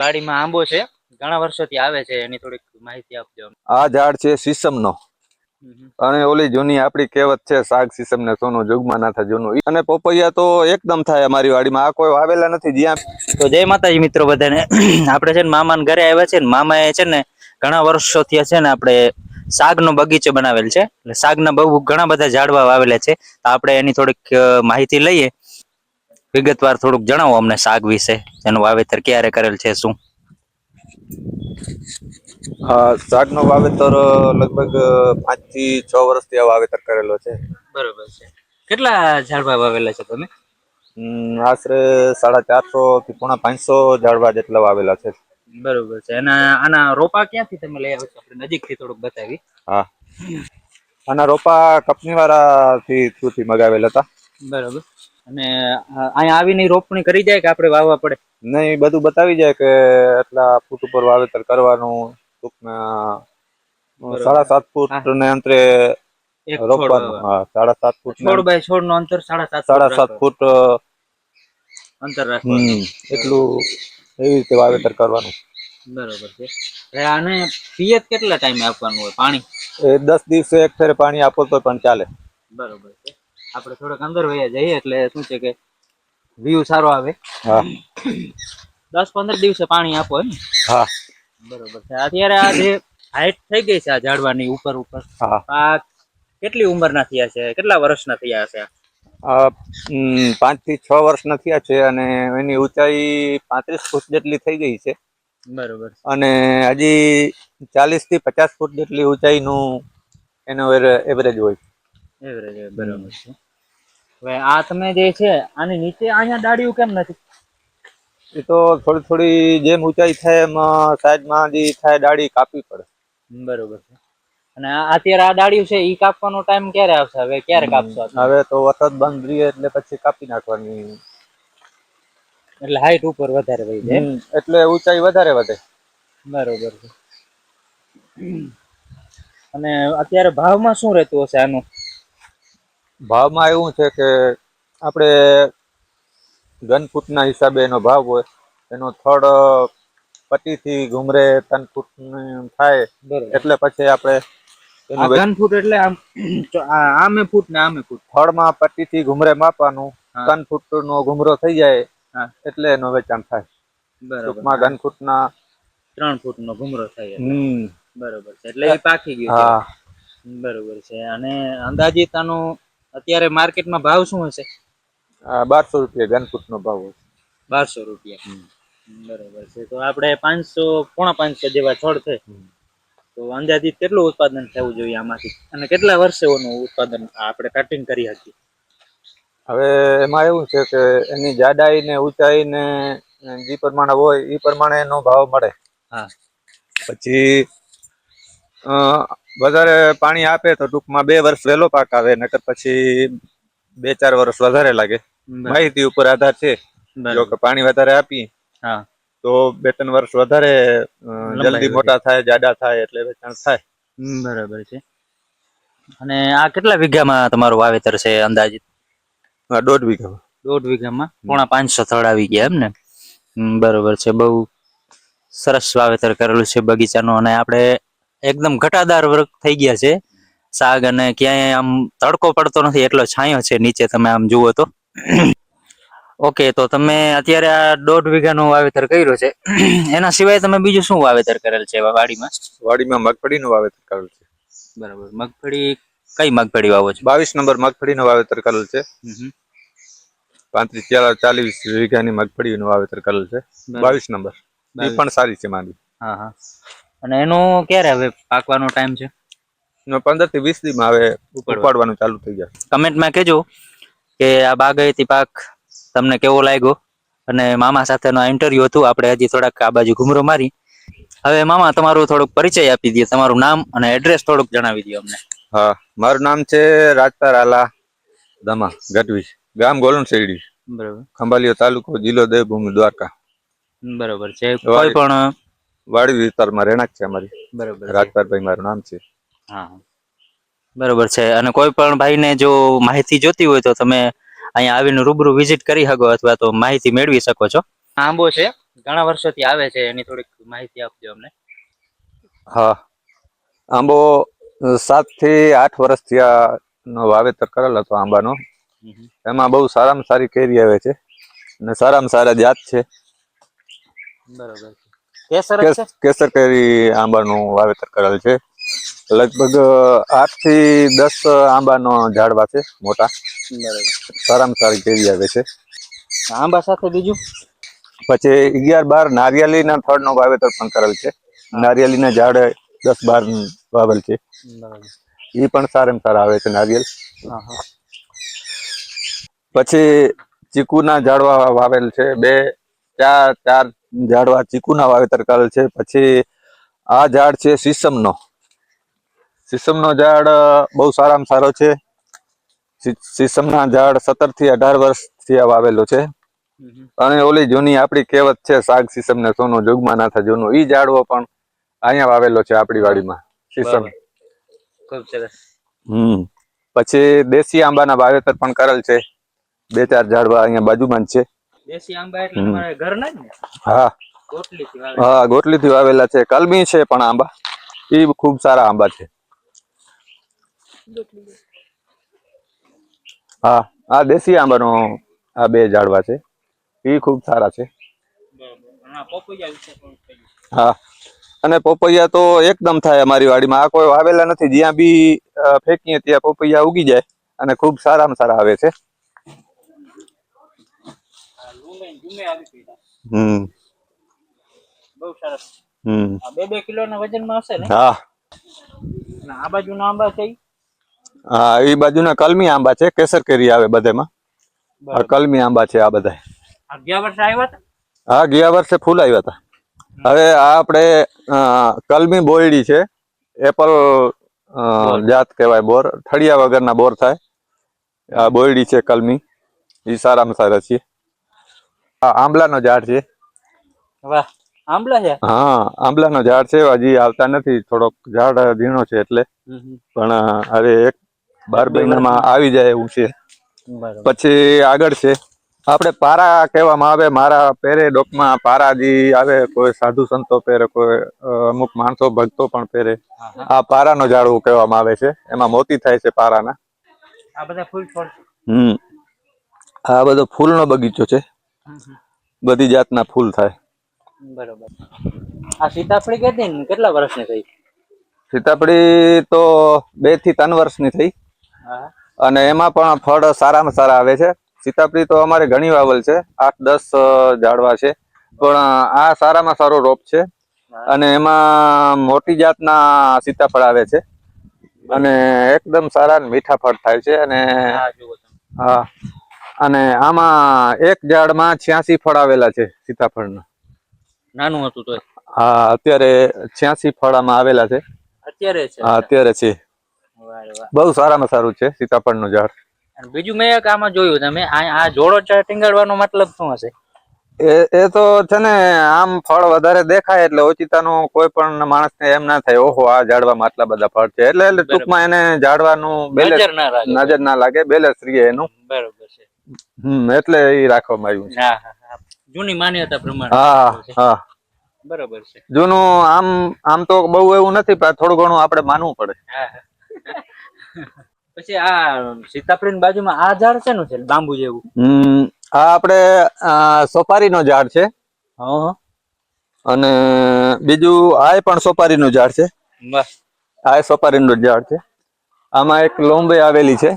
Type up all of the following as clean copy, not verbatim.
વાડીમાં આંબો છે, ઘણા વર્ષોથી આવે છે, એની થોડીક માહિતી આપજો. આ ઝાડ છે સીસમનો, અને ઓલી જૂની આપણી કહેવત છે શાક સીસમ ને સોનું જુગમાં ના થાય જૂનું. અને પોપૈયા તો એકદમ થાય અમારી વાડીમાં, આ કોઈ વાવેલા નથી જ્યાં. તો જય માતાજી મિત્રો બધાને. આપણે છે ને મામાના ઘરે આવ્યા છે ને, મામાએ છે ને ઘણા વર્ષોથી છે ને આપણે શાકનો બગીચો બનાવેલ છે, એટલે શાકના બહુ ઘણા બધા ઝાડવા વાવેલા છે. તો આપણે એની થોડીક માહિતી લઈએ, વિગતવાર થોડુંક જણાવો અમને શાક વિશે, એનું વાવેતર ક્યારે કરેલ છે, શું? હા, શાકનો વાવેતર લગભગ 5 થી 6 વર્ષથી આ વાવેતર કરેલો છે. બરોબર છે. કેટલા ઝાડવા વાવેલા છે તમે? આશરે 450 થી પોણા 500 ઝાડવા જેટલા વાવેલા છે. બરોબર છે. અને આના રોપા ક્યાંથી તમે લઈ આવ્યા છો? આપણે નજીકથી થોડુંક બતાવી. હા, આના રોપા કંપનીવાળાથી થ્રુથી મગાવેલા હતા. બરોબર. અને અહીંયા આવીને રોપણી કરી જાય કે આપણે વાવવા પડે? નહીં, બધું બતાવી જાય કે એટલા ફૂટ ઉપર વાવેતર કરવાનું. ટૂંકમાં 7.5 ફૂટ ને અંતરે એક છોડ રોપવાનું. હા, 7.5 ફૂટ છોડ બાય છોડ નું અંતર 7.5 7.5 ફૂટ અંતર રાખવાનું. એટલું એવી રીતે વાવેતર કરવાનું. બરોબર છે. આને પિયત કેટલા ટાઈમે આપવાનું હોય પાણી? 10 દિવસે એક ફેરે પાણી આપો તો પણ ચાલે. બરોબર છે. આપણે થોડોક અંદર વયા જઈએ એટલે શું છે કે વ્યૂ સારો આવે. હા, 10-15 દિવસે પાણી આપો એમ? હા, બરોબર છે. અત્યારે આ જે હાઈટ થઈ ગઈ છે આ ઝાડવાની ઉપર હા. આ કેટલી ઉંમરના થયા છે? કેટલા વર્ષના થયા હશે? 5 થી 6 વર્ષના થયા છે, અને એની ઊંચાઈ 35 ફૂટ જેટલી થઈ ગઈ છે. બરોબર. અને હજી 40 થી 50 ફૂટ જેટલી ઊંચાઈનું એનો એવરેજ હોય. એવરેજ હોય, બરોબર છે. હવે આ તમે જે છે આની નીચે અહીંયા ડાળિયું કેમ નથી? એ તો થોડી થોડી જેમ ઊંચાઈ થાય એમ સાઈડમાં જે થાય ડાળી કાપવી પડે. બરોબર છે. અને અત્યારે આ ડાળિયું છે ઈ કાપવાનો ટાઈમ ક્યારે આવશે? હવે ક્યારે કાપશો? હવે તો વરસાદ બંધ રહીએ એટલે પછી કાપી નાખવાની. એટલે હાઈટ ઉપર વધારે વહી જાય. એટલે ઊંચાઈ વધારે વધે. બરોબર છે. અને અત્યારે ભાવમાં શું રહેતું હશે આનું? ભાવમાં એવું છે કે આપણે ઘન ફૂટના હિસાબે એનો ભાવ હોય. એનો થડ પટ્ટીથી ઘુમરે 3 ફૂટ થાય, એટલે પછી આપણે આ ઘન ફૂટ એટલે આમે ફૂટ ને આમે ફૂટ? થડમાં પટ્ટીથી ઘુમરે માપવાનું. 3 ફૂટનો ઘુમરો થઈ જાય એટલે એનો વેચાણ થાય. ટૂંકમાં ઘન ફૂટના 3 ફૂટનો ઘુમરો થાય એટલે. બરોબર છે. એટલે એ પાકી ગયું છે. બરોબર છે. અને અંદાજિત આનો અત્યારે માર્કેટમાં ભાવ શું હશે? 1200 રૂપિયા ઘન ફૂટનો ભાવ હોય. 1200 રૂપિયા. બરોબર છે. તો આપણે 500, પોણા 500 જેવા છોડ છે. તો અંદાજિત કેટલું ઉત્પાદન થવું જોઈએ આમાંથી? અને કેટલા વર્ષે એનું ઉત્પાદન આપણે કટિંગ કરી શકીએ? હવે એમાં એવું છે કે એની જાડાઈ ને ઊંચાઈ ને જે પ્રમાણે હોય એ પ્રમાણે એનો ભાવ મળે. હા. પછી વધારે પાણી આપે તો ટૂંકમાં 2 વર્ષ વહેલો પાક આવે, નકર પછી 2-4 વર્ષ વધારે લાગે. માહિતી ઉપર આધાર છે. જો કે પાણી વધારે આપી તો 2-3 વર્ષ વધારે જલ્દી મોટા થાય, જાડા થાય એટલે વેચાણ થાય. બરાબર છે. અને આ કેટલા વીઘામાં તમારું વાવેતર છે અંદાજિત? 1.5 વીઘામાં. 1.5 વીઘામાં પોણા 500 થડ આવી ગયા એમ ને? બરોબર છે. બહુ સરસ વાવેતર કરેલું છે બગીચાનું. અને આપણે એકદમ ઘટાદાર વર્ગ થઈ ગયા છે શાક, અને ક્યાંય આમ તડકો પડતો નથી, એટલો છાંયો છે નીચે તમે આમ જુઓ તો. ઓકે, તો તમે અત્યારે આ 1.5 વીઘાનું વાવેતર કર્યું છે, એના સિવાય તમે બીજું શું વાવેતર કરેલ છે વાડીમાં? વાડીમાં મગફળીનું વાવેતર કરેલ છે. બરાબર. મગફળી કઈ મગફળી વાવો છો? 22 નંબર મગફળીનું વાવેતર કરેલ છે. 35-40 વીઘાની મગફળીનું વાવેતર કરેલ છે. 22 નંબર. એ પણ સારી છે માંડી. હા, હા. અને એનો ક્યારે હવે પાકવાનો ટાઈમ છે? 15 થી 20 દીમાં હવે ઉપાડવાનું ચાલુ થઈ જશે. કમેન્ટમાં કહેજો કે આ બાગાયતી પાક તમને કેવો લાગ્યો. અને મામા સાથેનો ઇન્ટરવ્યુ હતું. આપણે હજી થોડાક આ બાજુ ઘુમરો મારી. હવે મામા તમારું થોડુંક પરિચય આપી દો, તમારું નામ અને એડ્રેસ થોડુંક જણાવી દો અમને. હા, મારું નામ છે રાજપર આલા દમા ગઢવી, ગામ ગોલણ શેરડી, બરોબર. ખંભાલિયો તાલુકો, જિલ્લો દેવભૂમિ, દ્વારકા. બરોબર છે. કોઈ પણ વાડી વિસ્તારમાં રહેણાંક છે અમારી. બરોબર છે. રાજપરભાઈ મારું નામ છે. હા, બરોબર છે. અને કોઈ પણ ભાઈને જો માહિતી જોતી હોય તો તમે અહીંયા આવીને રૂબરૂ વિઝિટ કરી શકો, અથવા તો માહિતી મેળવી શકો છો. આંબો છે, ઘણા વર્ષોથી આવે છે એની થોડીક માહિતી આપજો અમને. હા, આંબો 7 થી 8 વર્ષથી નો વાવેતર કરેલ હતો આંબાનો. એમાં બહુ સારામાં સારી કેરી આવે છે અને સારામાં સારા જાત છે. બરોબર. કેસર જ છે? કેસર કેરી આંબાનું વાવેતર કરેલ છે. લગભગ 8 થી 10 આંબાનો ઝાડવા છે મોટા. બરોબર. સારામાં સારી કેરી આવે છે. આંબા સાથે બીજું? પછી 11-12 નારિયેળીના થડનું વાવેતર પણ કરેલ છે. નારિયેળીના ઝાડ 10-12 વાવેલ છે. બરોબર. એ પણ સારામાં સારા આવે છે નારિયેળ. હા હા. પછી ચીકુના ઝાડવા વાવેલ છે. 4 ઝાડવા ચીકુના વાવેતર કરેલ છે. પછી આ ઝાડ છે સીસમનો. સીસમનો ઝાડ બહુ સારામાં સારો છે. સીસમના ઝાડ 17 થી 18 વર્ષથી વાવેલો છે. અને ઓલી જૂની આપણી કહેવત છે, શાક સીસમ ને સોનું જુગમાં ના થાય જૂનું. ઈ ઝાડવો પણ અહીંયા વાવેલો છે આપણી વાડીમાં સીસમ. ખૂબ સરસ. પછી દેશી આંબાના વાવેતર પણ કરેલ છે. 2-4 ઝાડવા અહીંયા બાજુમાં જ છે. દેશી આંબા એટલે તમારા ઘરના જ ને? હા, ગોટલીથી વાવેલા? હા, ગોટલીથી વાવેલા છે. કલમી છે પણ આંબા એ ખૂબ સારા આંબા છે. હા, આ દેશી આંબાનો આ 2 ઝાડવા છે. એ ખૂબ સારા છે. હા, અને પોપૈયા તો એકદમ થાય અમારી વાડીમાં. આ કોઈ વાવેલા નથી. જ્યાં બી ફેંકીએ ત્યાં પોપૈયા ઉગી જાય અને ખૂબ સારામાં સારા આવે છે. બહુ સરસ. હમ. 2-2 કિલોના વજનમાં હશે ને? હા. આ બાજુના આંબા છે? હા, એ બાજુના કલમી આંબા છે. કેસર કેરી આવે બધામાં. આ કલમી આંબા છે આ બધા. ગયા વર્ષે આવ્યા હતા? હા, ગયા વર્ષે ફૂલ આવ્યા હતા. હવે આ આપણે કલમી બોયડી છે. એપલ જાત કહેવાય. બોર ઠળિયા વગરના બોર થાય. આ બોયડી છે કલમી. એ સારામાં સારા છે. આ આંબલાનો ઝાડ છે. વાહ, આંબલા છે? હા, આંબલાનો ઝાડ છે. હજી આવતા નથી. થોડોક ઝાડ ઝીણો છે એટલે. પણ હવે 12 મહિનામાં આવી જાય એવું છે. પછી આગળ છે આપણે પારા કહેવામાં આવે. મારા પહેરે ડોકમાં પારા જે આવે, કોઈ સાધુ સંતો પહેરે, કોઈ અમુક માણસો ભક્તો પણ પહેરે. આ પારાનો ઝાડવું કહેવામાં આવે છે. એમાં મોતી થાય છે પારાના. આ બધા ફૂલ છોડ? આ બધો ફૂલનો બગીચો છે. બધી જાતના ફૂલ થાય. બરોબર. આ સીતાફળી કેતી ને કેટલા વર્ષની થઈ? સીતાફળી તો 2 થી 3 વર્ષની થઈ. અને એમાં પણ ફળ સારામાં સારા આવે છે. સીતાફળી તો અમારે ઘણી વાવેલ છે. 8-10 ઝાડવા છે. પણ આ સારામાં સારો રોપ છે. અને એમાં મોટી જાતના સીતાફળ આવે છે. અને એકદમ સારા મીઠા ફળ થાય છે. અને હા, અને આમાં એક ઝાડમાં 86 ફળ આવેલા છે સીતાફળના. નાનું હતું તો? હા, અત્યારે 86 ફળ આમાં આવેલા છે. અત્યારે છે? હા, અત્યારે છે. બહુ સારામાં સારું છે સીતાફળનું ઝાડ. બીજું મેં એક આમાં જોયું, તમે આ જોડો ટીંગાડવાનો મતલબ શું હશે? એ તો છે ને, આમ ફળ વધારે દેખાય એટલે ઓચિતાનું કોઈ પણ માણસને એમ ના થાય, ઓહો આ ઝાડવામાં આટલા બધા ફળ છે. એટલે ટૂંકમાં એને ઝાડવાનું નજર ના લાગે, બેલેન્સ રહે એનું. બરોબર છે. એટલે એ રાખવામાં આવ્યું છે. જૂની માન્યતા પ્રમાણે. હા હા, બરોબર છે. જૂનું આમ તો બહુ એવું નથી, પણ થોડું ઘણું આપણે માનવું પડે. પછી આ સીતાફળીની બાજુમાં આ ઝાડ શેનું છે, બાંબુ જેવું? આ આપણે સોપારીનો ઝાડ છે. અને બીજું આ પણ સોપારીનું ઝાડ છે. આ સોપારીનું ઝાડ છે. આમાં એક લોંબે આવેલી છે.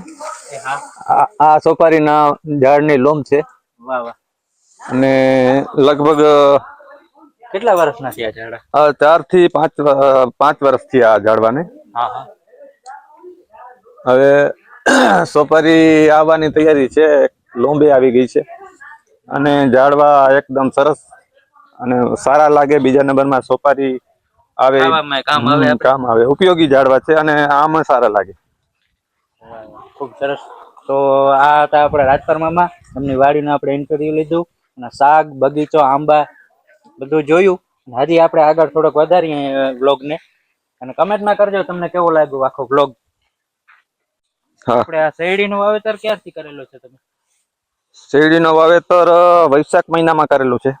આ સોપારીના ઝાડની લોમ છે. વાહ વાહ. અને લગભગ કેટલા વર્ષના છે આ ઝાડ? 4 થી 5 વર્ષથી આ ઝાડવાને. હવે સોપારી આવવાની તૈયારી છે. લોંબે આવી ગઈ છે. અને ઝાડવા એકદમ સરસ અને સારા લાગે. બીજા નંબરમાં સોપારી આવે, કામ આવે, ઉપયોગી ઝાડવા છે. અને આમ સારા લાગે. ખુબ સરસ. તો આ હતા આપણા રાજપર મામા. એમની વાડીનું આપણે ઇન્ટરવ્યુ લીધું અને શાક બગીચો આંબા બધું જોયું. હજી આપણે આગળ થોડોક વધારીએ વ્લોગને, અને કમેન્ટમાં કરજો તમને કેવો લાગ્યો આખો વ્લોગ. આપણે આ શેરડીનું વાવેતર ક્યારથી કરેલું છે તમે? શેરડીનું વાવેતર વૈશાખ મહિનામાં કરેલું છે.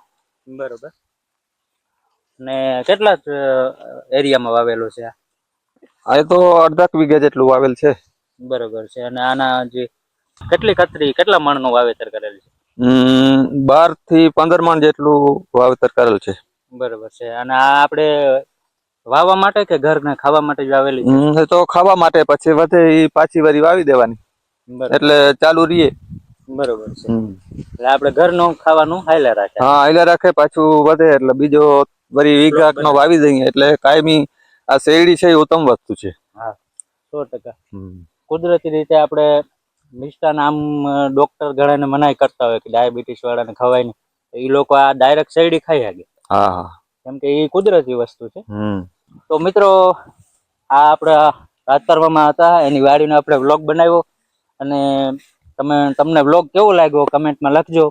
બરોબર. ને કેટલા એરિયામાં વાવેલું છે આ? આ તો અડધા વીઘા જેટલું વાવેલ છે. બરોબર છે. અને આના જે કેટલા મણનું વાવેતર કરેલ છે? 12 થી 15 મણ જેટલું વાવેતર કરેલ છે. બરોબર છે. અને આ આપણે વાવવા માટે કે ઘરને ખાવા માટે જ વાવેલી છે? એ તો ખાવા માટે, પછી વધે એ પાછી વારી વાવી દેવાની, બરોબર. એટલે ચાલુ રહીએ. બરોબર છે. એટલે આપણે ઘરનું ખાવાનું હાલ્યા રાખે. હા, હાલ્યા રાખે, પાછું વધે એટલે બીજો વરી વીઘા નો વાવી દઈએ, એટલે કાયમી આ શેરડી છે એ ઉત્તમ વસ્તુ છે. હા, 100%. કુદરતી રીતે આપણે મિષ્ટાન આમ ડોક્ટર ઘણાને મનાઈ કરતા હોય કે ડાયાબિટીસ વાળાને ખવાય નહીં, એ લોકો આ ડાયરેક્ટ શેરડી ખાઈ શકે. હા, કેમ કે એ કુદરતી વસ્તુ છે. તો મિત્રો, આ આપણા રાજપરમાં હતા એની વાડીનો આપણે વ્લોગ બનાવ્યો. અને તમને વ્લોગ કેવો લાગ્યો કમેન્ટમાં લખજો.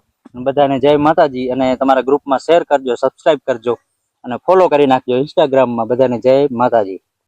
બધાને જય માતાજી. અને તમારા ગ્રુપમાં શેર કરજો, સબસ્ક્રાઇબ કરજો અને ફોલો કરી નાખજો ઇન્સ્ટાગ્રામમાં. બધાને જય માતાજી.